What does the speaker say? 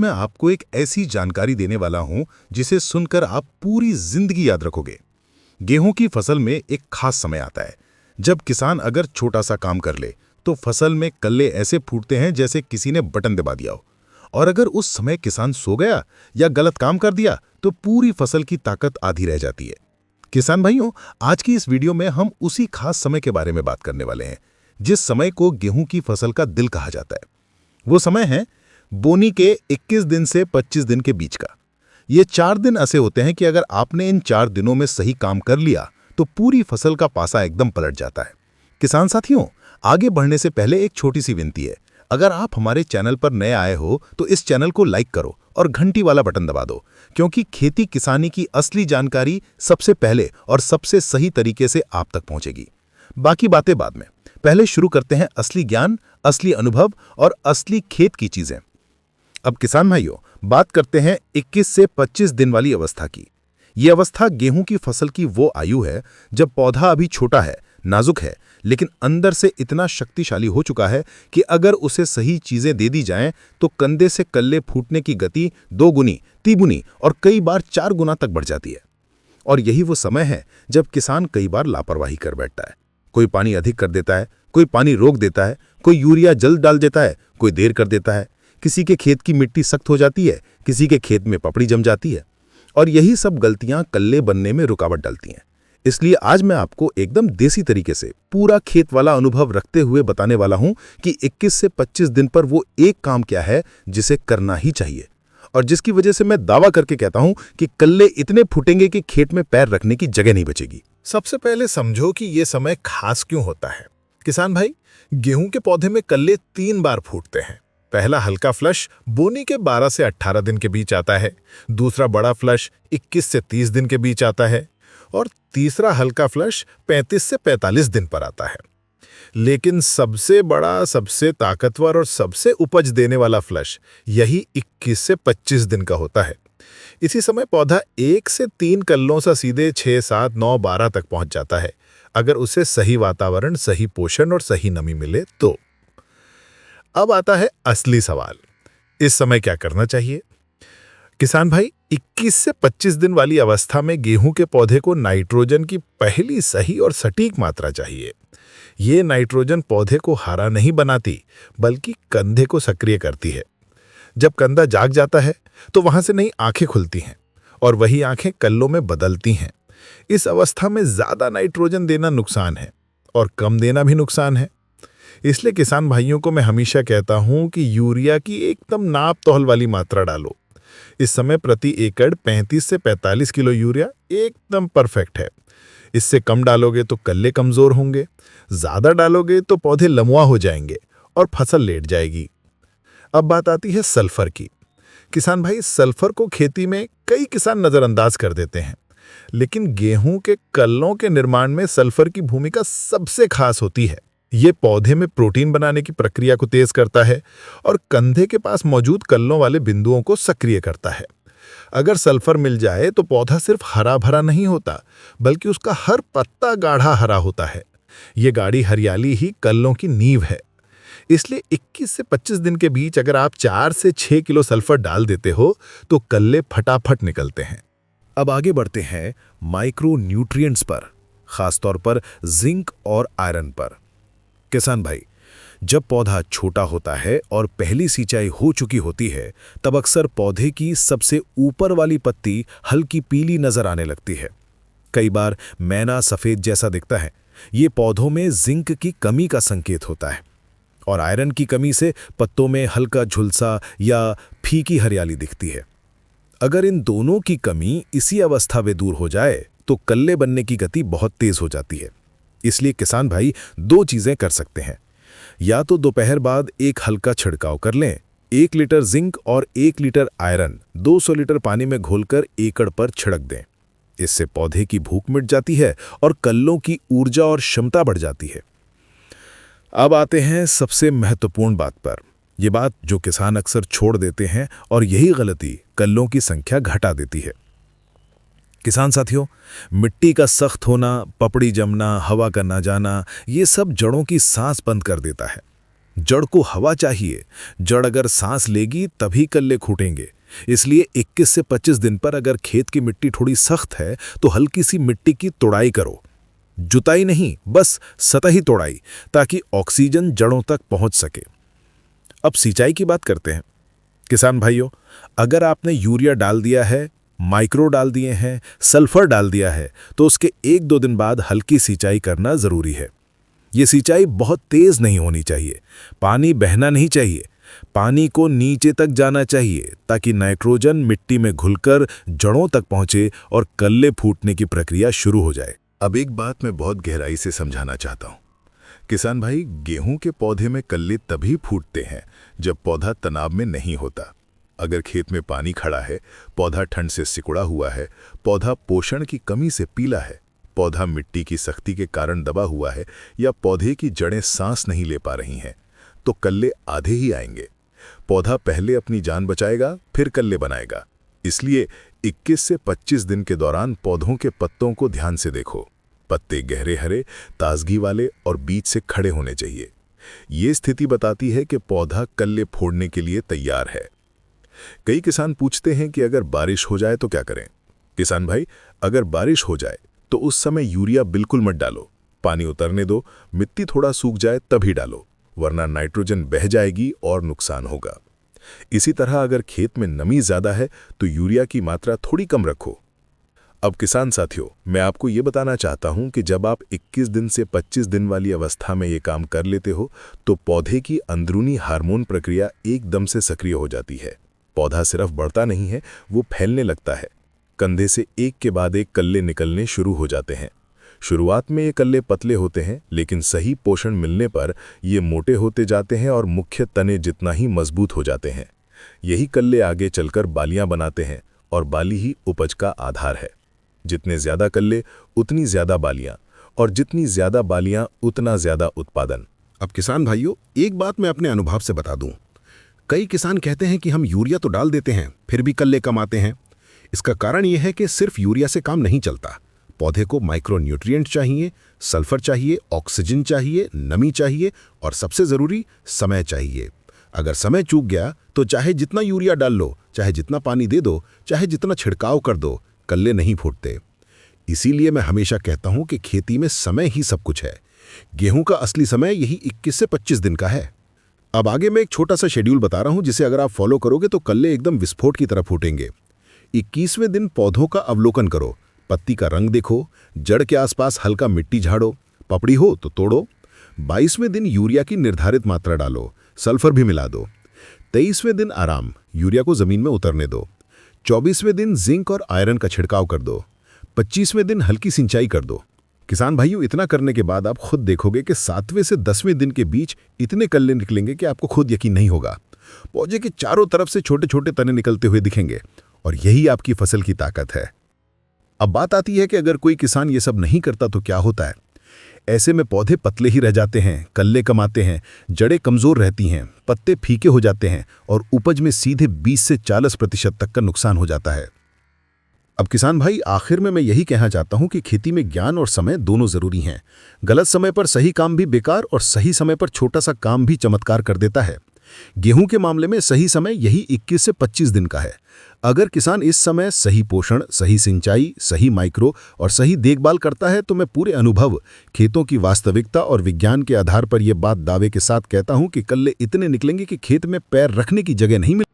मैं आपको एक ऐसी जानकारी देने वाला हूं जिसे सुनकर आप पूरी जिंदगी याद रखोगे। गेहूं की फसल में एक खास समय आता है जब किसान अगर छोटा सा काम कर ले तो फसल में कल्ले ऐसे फूटते हैं जैसे किसी ने बटन दबा दिया हो। और अगर उस समय किसान सो गया या गलत काम कर दिया तो पूरी फसल की ताकत आधी रह जाती है। किसान भाइयों, आज की इस वीडियो में हम उसी खास समय के बारे में बात करने वाले हैं जिस समय को गेहूं की फसल का दिल कहा जाता है। वो समय है बोनी के 21 दिन से 25 दिन के बीच का। ये 4 दिन ऐसे होते हैं कि अगर आपने इन 4 दिनों में सही काम कर लिया तो पूरी फसल का पासा एकदम पलट जाता है। किसान साथियों, आगे बढ़ने से पहले एक छोटी सी विनती है। अगर आप हमारे चैनल पर नए आए हो तो इस चैनल को लाइक करो और घंटी वाला बटन दबा दो, क्योंकि खेती किसानी की असली जानकारी सबसे पहले और सबसे सही तरीके से आप तक पहुंचेगी। बाकी बातें बाद में, पहले शुरू करते हैं असली ज्ञान, असली अनुभव और असली खेत की चीजें। अब किसान भाइयों, बात करते हैं 21 से 25 दिन वाली अवस्था की। ये अवस्था गेहूं की फसल की वो आयु है जब पौधा अभी छोटा है, नाजुक है, लेकिन अंदर से इतना शक्तिशाली हो चुका है कि अगर उसे सही चीजें दे दी जाएं तो कंधे से कल्ले फूटने की गति 2 गुनी, 3 गुनी और कई बार 4 गुना तक बढ़ जाती है। और यही वो समय है जब किसान कई बार लापरवाही कर बैठता है। कोई पानी अधिक कर देता है, कोई पानी रोक देता है, कोई यूरिया जल्द डाल देता है, कोई देर कर देता है। किसी के खेत की मिट्टी सख्त हो जाती है, किसी के खेत में पपड़ी जम जाती है। और यही सब गलतियां कल्ले बनने में रुकावट डालती हैं। इसलिए आज मैं आपको एकदम देसी तरीके से पूरा खेत वाला अनुभव रखते हुए बताने वाला हूं कि 21 से 25 दिन पर वो एक काम क्या है जिसे करना ही चाहिए और जिसकी वजह से मैं दावा करके कहता हूं कि कल्ले इतने फूटेंगे कि खेत में पैर रखने की जगह नहीं बचेगी। सबसे पहले समझो कि यह समय खास क्यों होता है। किसान भाई, गेहूं के पौधे में कल्ले 3 बार फूटते हैं। पहला हल्का फ्लश बोनी के 12 से 18 दिन के बीच आता है, दूसरा बड़ा फ्लश 21 से 30 दिन के बीच आता है और तीसरा हल्का फ्लश 35 से 45 दिन पर आता है। लेकिन सबसे बड़ा, सबसे ताकतवर और सबसे उपज देने वाला फ्लश यही 21 से 25 दिन का होता है। इसी समय पौधा 1 से 3 कल्लों से सीधे 6, 7, 9, 12 तक पहुंच जाता है, अगर उसे सही वातावरण, सही पोषण और सही नमी मिले तो। अब आता है असली सवाल, इस समय क्या करना चाहिए? किसान भाई, 21 से 25 दिन वाली अवस्था में गेहूं के पौधे को नाइट्रोजन की पहली सही और सटीक मात्रा चाहिए। ये नाइट्रोजन पौधे को हरा नहीं बनाती, बल्कि कंधे को सक्रिय करती है। जब कंधा जाग जाता है तो वहां से नई आंखें खुलती हैं और वही आंखें कल्लों में बदलती हैं। इस अवस्था में ज्यादा नाइट्रोजन देना नुकसान है और कम देना भी नुकसान है। इसलिए किसान भाइयों को मैं हमेशा कहता हूं कि यूरिया की एकदम नाप तौल वाली मात्रा डालो। इस समय प्रति एकड़ 35 से 45 किलो यूरिया एकदम परफेक्ट है। इससे कम डालोगे तो कल्ले कमजोर होंगे, ज्यादा डालोगे तो पौधे लमुआ हो जाएंगे और फसल लेट जाएगी। अब बात आती है सल्फर की। किसान भाई, सल्फर को खेती में कई किसान नजरअंदाज कर देते हैं, लेकिन गेहूं के कल्लों के निर्माण में सल्फर की भूमिका सबसे खास होती है। ये पौधे में प्रोटीन बनाने की प्रक्रिया को तेज करता है और कंधे के पास मौजूद कल्लों वाले बिंदुओं को सक्रिय करता है। अगर सल्फर मिल जाए तो पौधा सिर्फ हरा भरा नहीं होता, बल्कि उसका हर पत्ता गाढ़ा हरा होता है। ये गाढ़ी हरियाली ही कल्लों की नींव है। इसलिए 21 से 25 दिन के बीच अगर आप 4 से 6 किलो सल्फर डाल देते हो तो कल्ले फटाफट निकलते हैं। अब आगे बढ़ते हैं माइक्रो न्यूट्रिएंट्स पर, खासतौर पर जिंक और आयरन पर। किसान भाई, जब पौधा छोटा होता है और पहली सिंचाई हो चुकी होती है, तब अक्सर पौधे की सबसे ऊपर वाली पत्ती हल्की पीली नजर आने लगती है। कई बार मैना सफेद जैसा दिखता है। ये पौधों में जिंक की कमी का संकेत होता है और आयरन की कमी से पत्तों में हल्का झुलसा या फीकी हरियाली दिखती है। अगर इन दोनों की कमी इसी अवस्था में दूर हो जाए तो कल्ले बनने की गति बहुत तेज हो जाती है। इसलिए किसान भाई 2 चीजें कर सकते हैं। या तो दोपहर बाद एक हल्का छिड़काव कर लें, 1 लीटर जिंक और 1 लीटर आयरन 200 लीटर पानी में घोलकर एकड़ पर छिड़क दें। इससे पौधे की भूख मिट जाती है और कल्लों की ऊर्जा और क्षमता बढ़ जाती है। अब आते हैं सबसे महत्वपूर्ण बात पर, यह बात जो किसान अक्सर छोड़ देते हैं और यही गलती कल्लों की संख्या घटा देती है। किसान साथियों, मिट्टी का सख्त होना, पपड़ी जमना, हवा का ना जाना, ये सब जड़ों की सांस बंद कर देता है। जड़ को हवा चाहिए। जड़ अगर सांस लेगी तभी कल्ले फूटेंगे। इसलिए 21 से 25 दिन पर अगर खेत की मिट्टी थोड़ी सख्त है तो हल्की सी मिट्टी की तोड़ाई करो। जुताई नहीं, बस सतही तोड़ाई, ताकि ऑक्सीजन जड़ों तक पहुंच सके। अब सिंचाई की बात करते हैं। किसान भाइयों, अगर आपने यूरिया डाल दिया है, माइक्रो डाल दिए हैं, सल्फर डाल दिया है, तो उसके 1-2 दिन बाद हल्की सिंचाई करना जरूरी है। ये सिंचाई बहुत तेज नहीं होनी चाहिए। पानी बहना नहीं चाहिए। पानी को नीचे तक जाना चाहिए ताकि नाइट्रोजन मिट्टी में घुलकर जड़ों तक पहुंचे और कल्ले फूटने की प्रक्रिया शुरू हो जाए। अब एक बात मैं बहुत गहराई से समझाना चाहता हूँ। किसान भाई, गेहूं के पौधे में कल्ले तभी फूटते हैं जब पौधा तनाव में नहीं होता। अगर खेत में पानी खड़ा है, पौधा ठंड से सिकुड़ा हुआ है, पौधा पोषण की कमी से पीला है, पौधा मिट्टी की सख्ती के कारण दबा हुआ है, या पौधे की जड़ें सांस नहीं ले पा रही हैं, तो कल्ले आधे ही आएंगे। पौधा पहले अपनी जान बचाएगा, फिर कल्ले बनाएगा। इसलिए 21 से 25 दिन के दौरान पौधों के पत्तों को ध्यान से देखो। पत्ते गहरे हरे, ताजगी वाले और बीच से खड़े होने चाहिए। ये स्थिति बताती है कि पौधा कल्ले फोड़ने के लिए तैयार है। कई किसान पूछते हैं कि अगर बारिश हो जाए तो क्या करें? किसान भाई, अगर बारिश हो जाए तो उस समय यूरिया बिल्कुल मत डालो। पानी उतरने दो, मिट्टी थोड़ा सूख जाए तभी डालो, वरना नाइट्रोजन बह जाएगी और नुकसान होगा। इसी तरह अगर खेत में नमी ज्यादा है तो यूरिया की मात्रा थोड़ी कम रखो। अब किसान साथियों, मैं आपको ये बताना चाहता हूं कि जब आप 21 दिन से 25 दिन वाली अवस्था में ये काम कर लेते हो तो पौधे की अंदरूनी हार्मोन प्रक्रिया एकदम से सक्रिय हो जाती है। पौधा सिर्फ बढ़ता नहीं है, वो फैलने लगता है। कंधे से एक के बाद एक कल्ले निकलने शुरू हो जाते हैं। शुरुआत में ये कल्ले पतले होते हैं, लेकिन सही पोषण मिलने पर ये मोटे होते जाते हैं और मुख्य तने जितना ही मजबूत हो जाते हैं। यही कल्ले आगे चलकर बालियां बनाते हैं और बाली ही उपज का आधार है। जितने ज्यादा कल्ले उतनी ज्यादा बालियां, और जितनी ज्यादा बालियां उतना ज्यादा उत्पादन। अब किसान भाइयों, एक बात मैं अपने अनुभव से बता दूं। कई किसान कहते हैं कि हम यूरिया तो डाल देते हैं, फिर भी कल्ले कम आते हैं। इसका कारण यह है कि सिर्फ यूरिया से काम नहीं चलता। पौधे को माइक्रो न्यूट्रिएंट चाहिए, सल्फर चाहिए, ऑक्सीजन चाहिए, नमी चाहिए और सबसे जरूरी समय चाहिए। अगर समय चूक गया तो चाहे जितना यूरिया डाल लो, चाहे जितना पानी दे दो, चाहे जितना छिड़काव कर दो, कल्ले नहीं फूटते। इसीलिए मैं हमेशा कहता हूं कि खेती में समय ही सब कुछ है। गेहूं का असली समय यही 21 से 25 दिन का है। अब आगे मैं एक छोटा सा शेड्यूल बता रहा हूं, जिसे अगर आप फॉलो करोगे तो कल्ले एकदम विस्फोट की तरह फूटेंगे। 21वें दिन पौधों का अवलोकन करो, पत्ती का रंग देखो, जड़ के आसपास हल्का मिट्टी झाड़ो, पपड़ी हो तो तोड़ो। 22वें दिन यूरिया की निर्धारित मात्रा डालो, सल्फर भी मिला दो। 23वें दिन आराम, यूरिया को जमीन में उतरने दो। 24वें दिन जिंक और आयरन का छिड़काव कर दो। 25वें दिन हल्की सिंचाई कर दो। किसान भाइयों, इतना करने के बाद आप खुद देखोगे कि 7वें से 10वें दिन के बीच इतने कल्ले निकलेंगे कि आपको खुद यकीन नहीं होगा। पौधे के चारों तरफ से छोटे छोटे तने निकलते हुए दिखेंगे, और यही आपकी फसल की ताकत है। अब बात आती है कि अगर कोई किसान ये सब नहीं करता तो क्या होता है। ऐसे में पौधे पतले ही रह जाते हैं, कल्ले कम आते हैं, जड़ें कमजोर रहती हैं, पत्ते फीके हो जाते हैं और उपज में सीधे 20 से 40% तक का नुकसान हो जाता है। अब किसान भाई, आखिर में मैं यही कहना चाहता हूं कि खेती में ज्ञान और समय दोनों जरूरी हैं। गलत समय पर सही काम भी बेकार और सही समय पर छोटा सा काम भी चमत्कार कर देता है। गेहूं के मामले में सही समय यही 21 से 25 दिन का है। अगर किसान इस समय सही पोषण, सही सिंचाई, सही माइक्रो और सही देखभाल करता है तो मैं पूरे अनुभव, खेतों की वास्तविकता और विज्ञान के आधार पर यह बात दावे के साथ कहता हूं कि कल्ले इतने निकलेंगे कि खेत में पैर रखने की जगह नहीं मिलेगी।